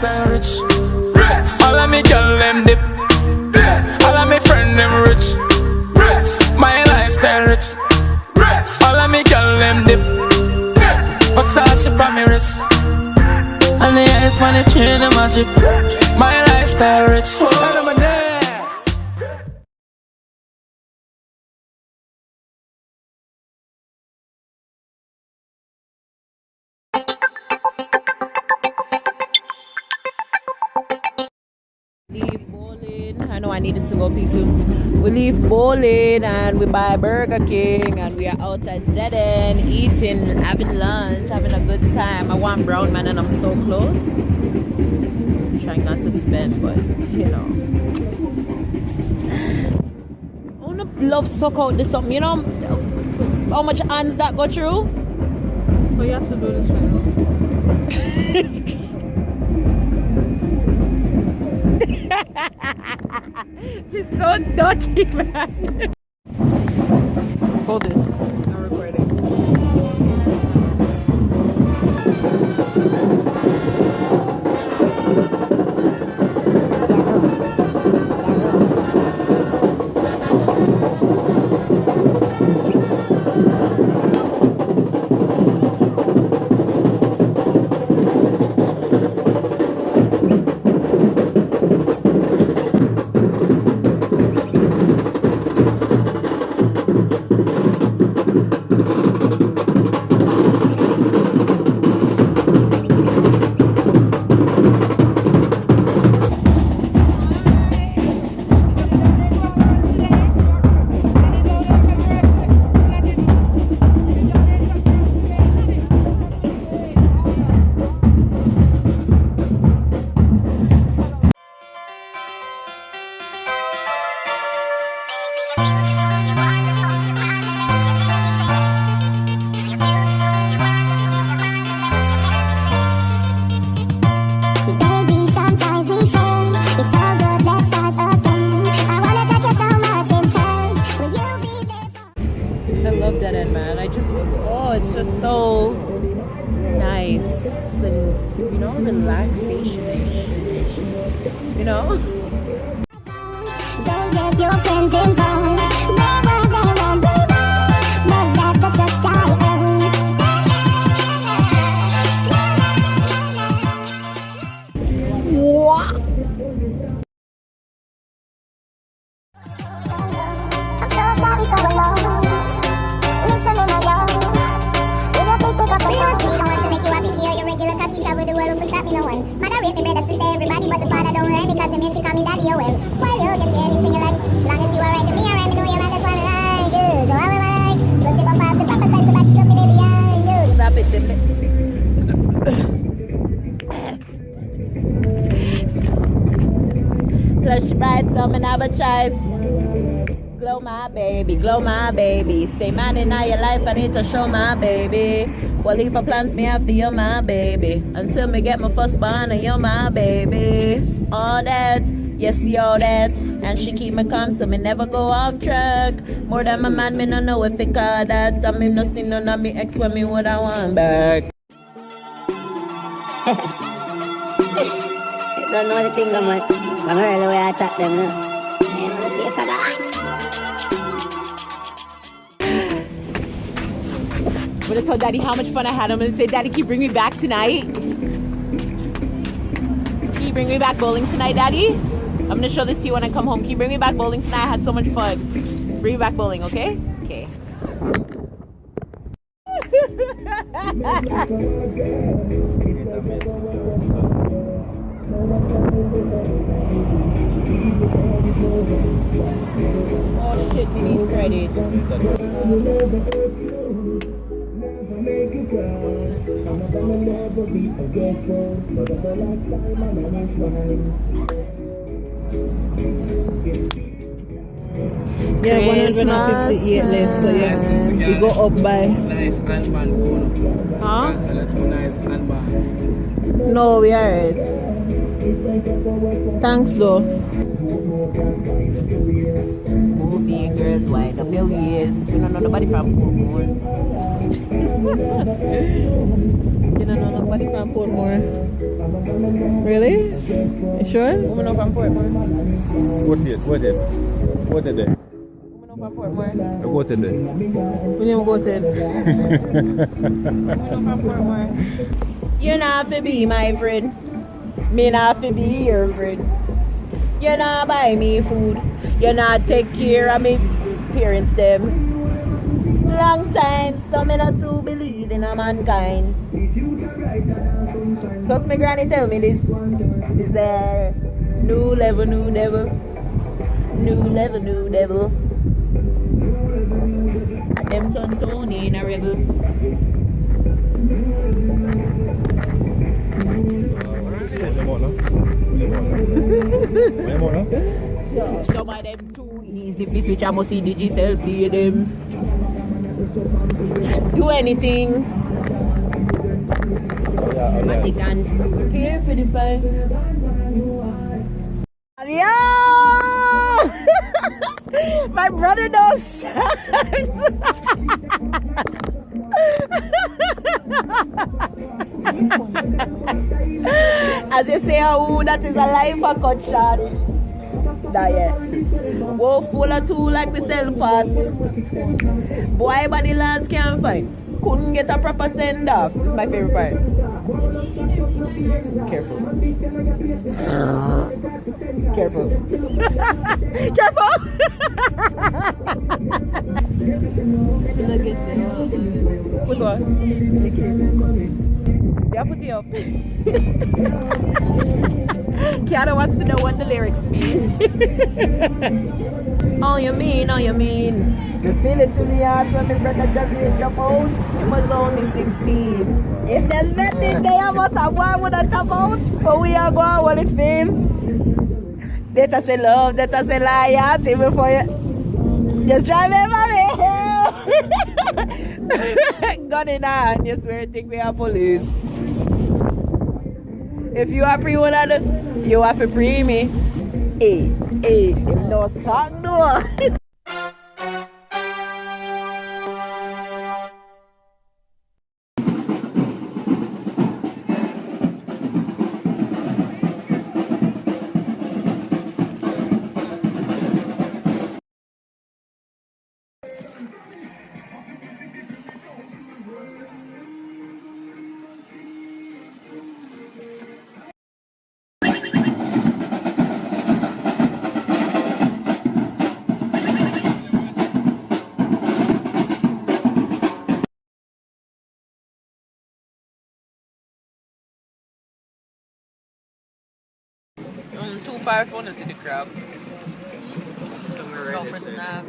lifestyle rich. All of me girl them dip. All of me friend them rich. My lifestyle rich. All of me girl them dip. Versace for me wrist. And the eyes for the chain them a drip. My lifestyle rich. Tell them a name. Leave bowling. I know I needed to go pee too. We leave bowling and we buy Burger King and we are out at Dead End eating, having lunch, having a good time. I want brown man and I'm so close. I'm trying not to spend, but you know. I wanna love suck out this something. You know how much hands that go through? But you have to do this right. She's so dirty, man. Hold this. I'm recording. I love Dead End, man. It's just so nice and, you know, relaxation. You know? Don't get your friends involved. Must have to trust What? I'm so sorry, so alone. Listening to you. Will you please pick up the phone? I want to make you happy here. Your regular cocky travel the world, don't stop me no one. Mother raised me brother, sister, everybody, but the father don't let me, cause the man she call me daddy, oh well. Spoil you, get to anything you like. Long as you are right to me, I right to know you, man, that's what I like. Good, so I like. So if I'm past the proper size, the back, you come in behind you. Stop it, dip it. Plush bright, some and have a choice. Glow my baby. Stay man in all your life, I need to show my baby. Well, if I plans me have for you, my baby. Until me get my first born, and you're my baby. All that, yes, all that. And she keep me calm, so me never go off track. More than my man, me no know if it call that. I mean, no see none of me ex when me what I want back. Don't know the thing, man. From early way I attack them, no? You know the place of that. I'm gonna tell Daddy how much fun I had. I'm gonna say, Daddy, can you bring me back tonight? Can you bring me back bowling tonight, Daddy? I'm gonna show this to you when I come home. Can you bring me back bowling tonight? I had so much fun. Bring me back bowling, okay? Okay. Oh shit, we need credit. Make it good. I'm not gonna never be a girlfriend. For the whole lifestyle, my man is mine. Yeah, 158 left, so yeah, we go up by. Nice and man, Huh? nice and man. No, we are. Thanks though. Movie girls, wind up your waist. We don't know nobody from Portmore. You don't know nobody from Portmore. Really? You sure? We know from Portmore. What did they? We know from Portmore. What did they? We never go there. We know from Portmore. You not have to be my friend. Me not have to be your friend. You not buy me food. You not take care of me parents them. Long time, so me not to believe in a mankind. Plus my granny tell me this is the new level, new devil. New level, new devil. And them turn Tony in a rebel. Some of them too easy. If you switch, I must see digital pay them. Do anything. Matic and prepare for the fight. Yo! My brother knows. As you say, oh, that is a life a cut shot. Diet. Whoa, full of two like we sell parts. Boy, body last can't find. Couldn't get a proper send off. This is my favorite part. Careful. Careful. Careful! Which one? Yeah, put it up. Kiara wants to know what the lyrics mean. All you mean, all you mean. You feel it to the heart when my brother Javier jump out. He was only 16. If there's nothing there about a boy would have come out, but we are going while it fame. That I say love, that I say loyalty before you. Just drive me, mommy. Gun in hand, you swear think we are police. If you are pre one of the, you have to pre me. Hey, hey, no song no. Too far if I want to see the crab. Go for snap.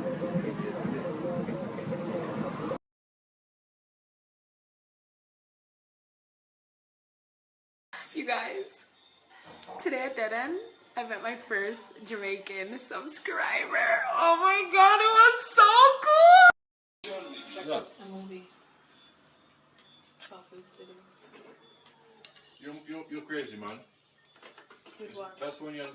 You guys, today at Dead End, I met my first Jamaican subscriber. Oh my god, it was so cool! A movie. You're crazy, man. That's when you're.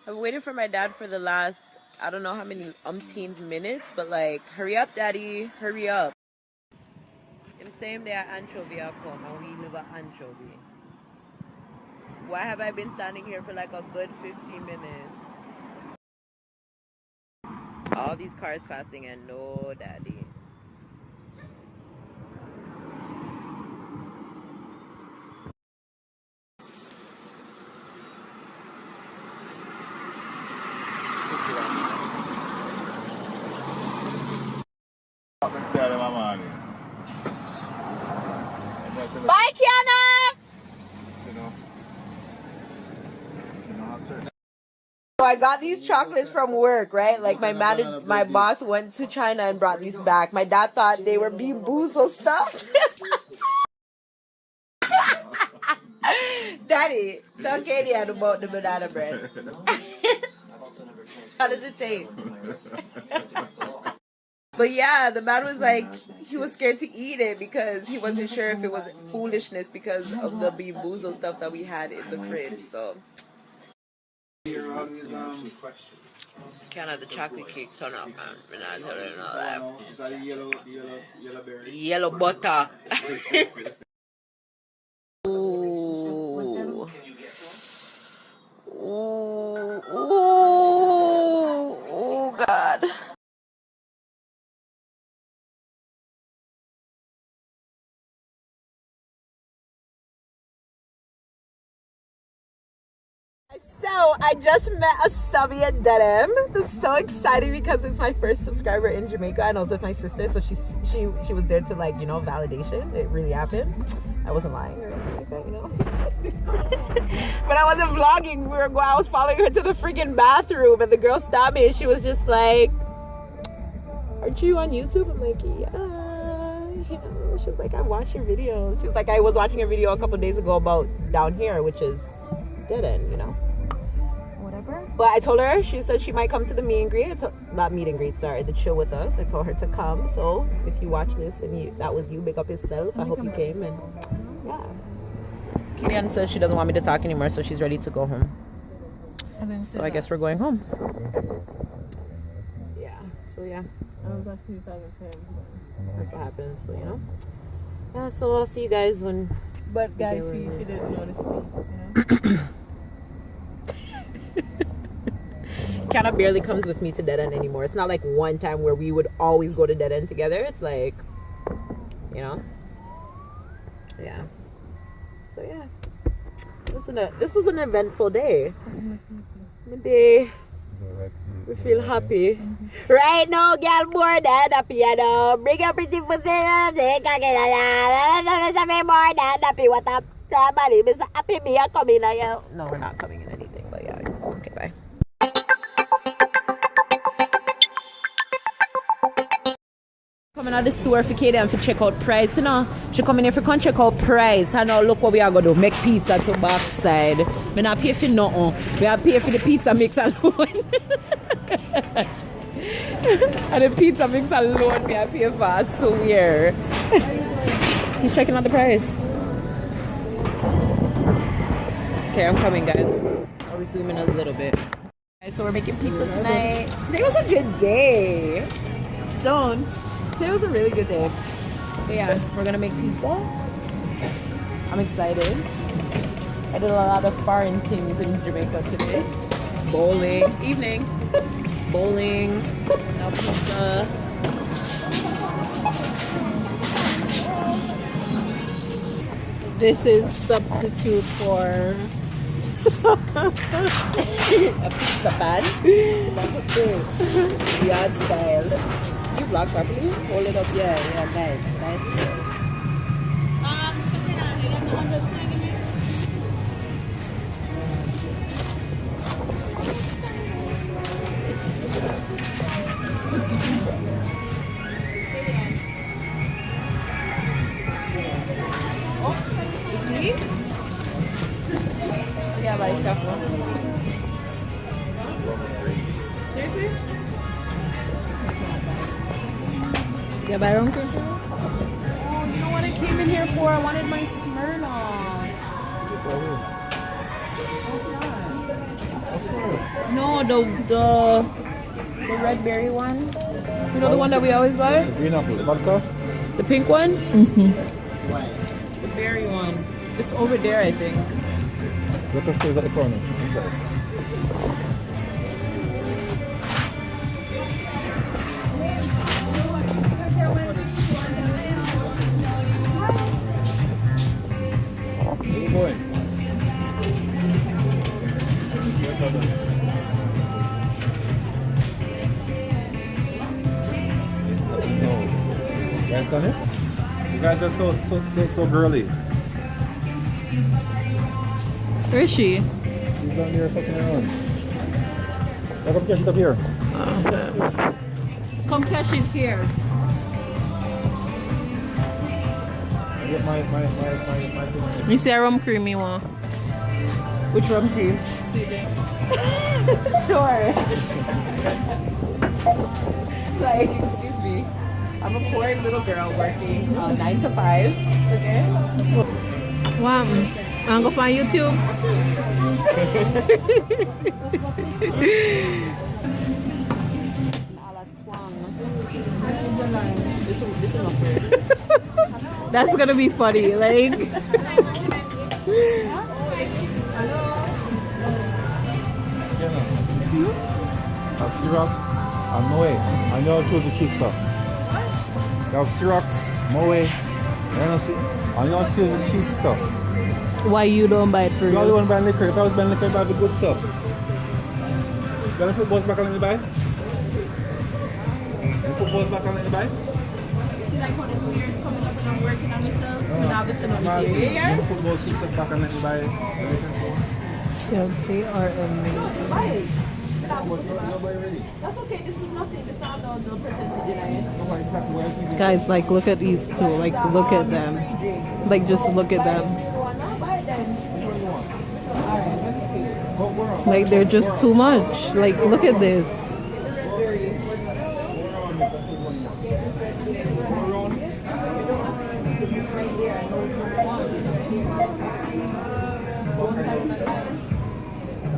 I've waited for my dad for the last, I don't know how many umpteen minutes, but like, hurry up, daddy, hurry up. The same day anchovy I come and we live at anchovy. Why have I been standing here for like a good 15 minutes? All these cars passing and no daddy. Bye, Kiana! So I got these chocolates from work, right? Like my boss went to China and brought these back. My dad thought they were being boozled stuff. Daddy, tell Katie about the banana bread. How does it taste? But yeah, the man was like, he was scared to eat it because he wasn't sure if it was foolishness because of the bamboozle stuff that we had in the fridge. So. Canada, the chocolate cake turn up, man. We're not telling you all that. Is that yellow berry? Yellow butter. Ooh. Ooh. Ooh. Oh, God. So I just met a subby at Dedham. It's so exciting because it's my first subscriber in Jamaica, and I was with my sister, so she was there to, like, you know, validation. It really happened. I wasn't lying or anything like that, you know. But I wasn't vlogging. I was following her to the freaking bathroom, and the girl stopped me, and she was just like, "Aren't you on YouTube?" I'm like, "Yeah." She was like, "I watched your video." She was like, "I was watching a video a couple days ago about down here, which is Dead End, you know." But I told her, she said she might come to the meet and greet. Not meet and greet, sorry, the chill with us. I told her to come. So if you watch this and that was you, big up yourself. I hope you came. And yeah. Kilian says she doesn't want me to talk anymore, so she's ready to go home. So I guess we're going home. Yeah. So yeah. That's what happens. So, you know. Yeah. So I'll see you guys when. But guys, she didn't notice me. You know. Kiana barely comes with me to Dead End anymore. It's not like one time where we would always go to Dead End together. It's like, you know, yeah. So yeah, this was an eventful day. Maybe we feel happy right now, girl. More than happy, you know. Bring your pretty pussy, more than happy. What up, somebody? Miss Happy, me are coming now. No, we're not coming in anything, but yeah. Okay, bye. Coming out the store for Katie and for check out price, you know. She come in here for come check out price. And now look what we are going to do. Make pizza to backside. We not pay for nothing. We have pay for the pizza mix alone. And the pizza mix alone we have pay for. I swear. He's checking out the price. Okay, I'm coming, guys. I'll resume in a little bit. Okay, so we're making pizza tonight. Today was a good day. Today was a really good day. So yeah, we're gonna make pizza. I'm excited. I did a lot of foreign things in Jamaica today. Bowling, evening. Bowling, now pizza. This is substitute for a pizza pan. Yard style. You vlog properly? Hold it up, yeah, nice. You see? Yeah, but it's careful. Seriously? yeah, but I don't think Oh, you know what I came in here for? I wanted my Smirnoff. No, the red berry one. You know the one that we always buy? The green apple, vodka? The pink one? Mm-hmm. The berry one. It's over there, I think. Let us say at the corner. Guys on it? You guys are so girly. Where is she? She's down here fucking around. Come catch it up here. Come catch it here. Get my thing. You see a rum creamy one. Which rum cream? See there. Sure. Like, excuse me. I'm a poor little girl working 9 to 5. Okay? Wow. I'll go find YouTube. This is not fair. That's gonna be funny. Like, Have syrup and moe. And you choose the cheap stuff. You have syrup, moe. You know, see? And you choose the cheap stuff. why you don't buy it for You only real? want to buy liquor. If I was buying liquor, I'd buy the good stuff. You want to put both back on the buy? You put both back on the buy? You see, like, when the New Year's coming up and I'm working on myself, and now this is another You year. put both cheap stuff back on the buy. Yeah, they are amazing. Right. Nobody ready. That's okay. This is nothing. It's not no percentage in it. Nobody exactly where it's going. Guys, like, look at these two. Like, look at them. Like, just look at them. Like, they're just too much. Like, look at this.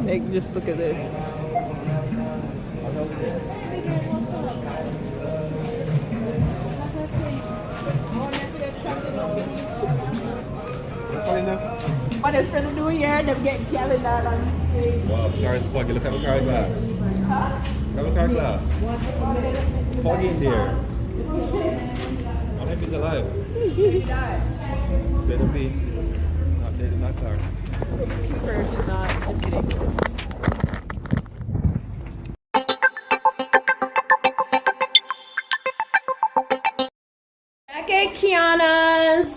Like, just look at this. But it's for the New Year, they're getting calendar on. Wow, the car is foggy. Look at the car glass. Look at the car glass. It's foggy in there. I think he's alive. Better be. Not dead in that car. Just kidding. Back at Kiana's.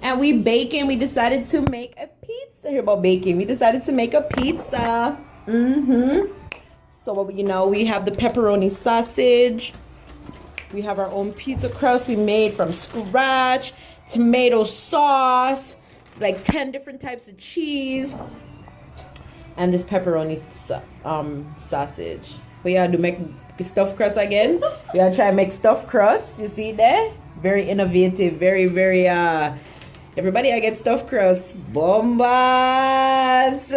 And we baking. We decided to make a pizza. Hear about baking. We decided to make a pizza. So, you know, we have the pepperoni sausage. We have our own pizza crust we made from scratch. Tomato sauce. Like 10 different types of cheese. And this pepperoni sausage. But yeah, to make stuffed crust again. We gotta try and make stuffed crust. You see there? Very innovative. Very, very everybody, I get stuffed crust. Bombats.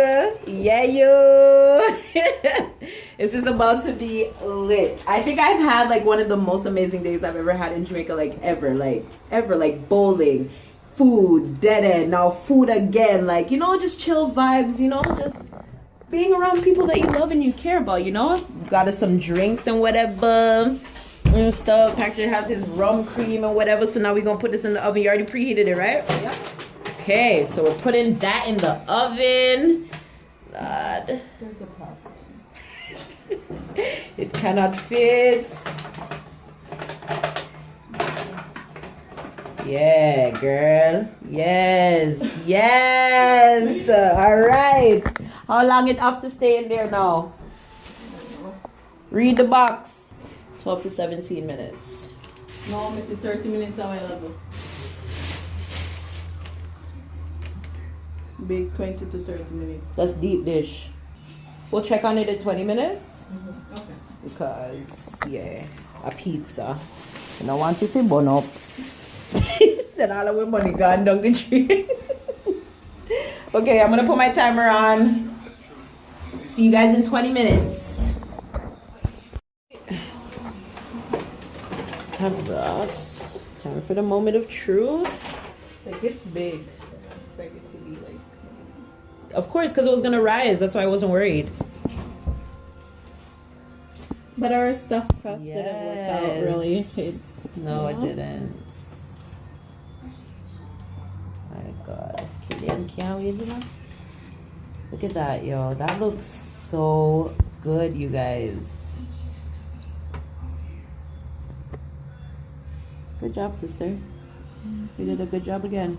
Yeah, yo. This is about to be lit. I think I've had like one of the most amazing days I've ever had in Jamaica. Like ever. Like bowling. Food. Dead end. Now food again. Like, you know, just chill vibes. You know, just being around people that you love and you care about, you know? Got us some drinks and whatever. And stuff. Patrick has his rum cream and whatever. So now we're gonna put this in the oven. You already preheated it, right? Yep. Okay, so we're putting that in the oven. Lord. There's a part. It cannot fit. Yeah, girl. Yes. Yes. All right. How long it have to stay in there now? Read the box. 12 to 17 minutes. No, Missy, 30 minutes available. Big 20 to 30 minutes. That's deep dish. We'll check on it in 20 minutes. Okay. Because, yeah, a pizza. And I want it to burn up. Then all of our money gone down the tree. Okay, I'm going to put my timer on. See you guys in 20 minutes. Time for us. Time for the moment of truth. Like, it's big. Expect it to be like. Of course, because it was going to rise. That's why I wasn't worried. But our stuffed crust didn't work out really. No, it didn't. My God. Killian can't wait, you know? Look at that, yo. That looks so good, you guys. Good job, sister. You did a good job again.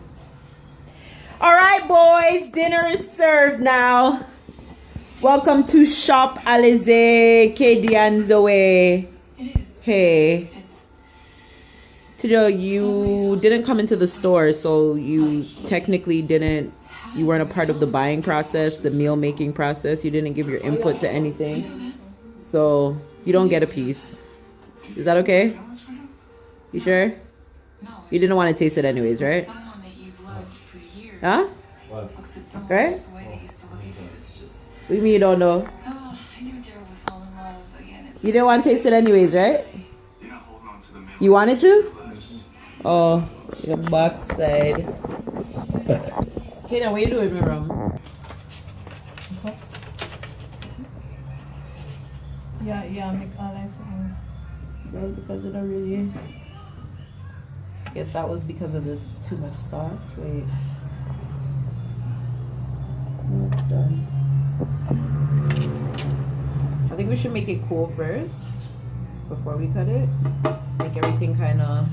All right, boys. Dinner is served now. Welcome to Shop Alize, KD and Zoe. Hey. Today you didn't come into the store, so you technically didn't You weren't a part of the buying process, the meal making process. You didn't give your input to anything. So you don't get a piece. Is that okay? You sure? You didn't want to taste it anyways, right? Huh? Right? What do you mean you don't know? You didn't want to taste it anyways, right? You wanted to? Oh, your backside. Okay, now what you doing in my room? Yeah, make all that sound. Well, because it don't really... I guess that was because of the too much sauce. Wait. No, it's done. I think we should make it cool first before we cut it. Make everything kind of,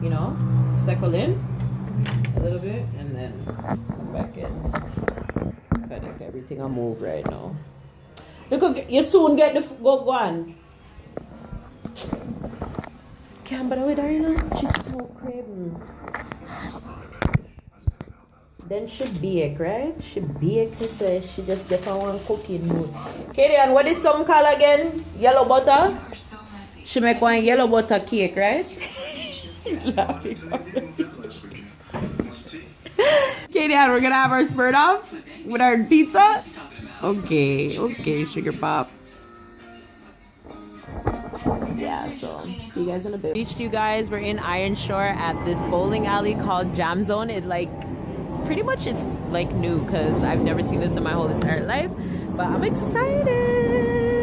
you know, settle in a little bit, and then come back in. Cut it. Everything will move right now. You soon get the go on. Can't bother with her, you know. She's so crazy. Then she bake, right? She bake, so she just get on one cooking mood. Katie, and what is some color again? Yellow butter? She make one yellow butter cake, right? Katie, and we're gonna have our spurt off with our pizza? Okay, sugar pop. Yeah, so see you guys in a bit. Reached you guys. We're in Iron Shore at this bowling alley called Jam Zone. It like pretty much it's like new because I've never seen this in my whole entire life, but I'm excited.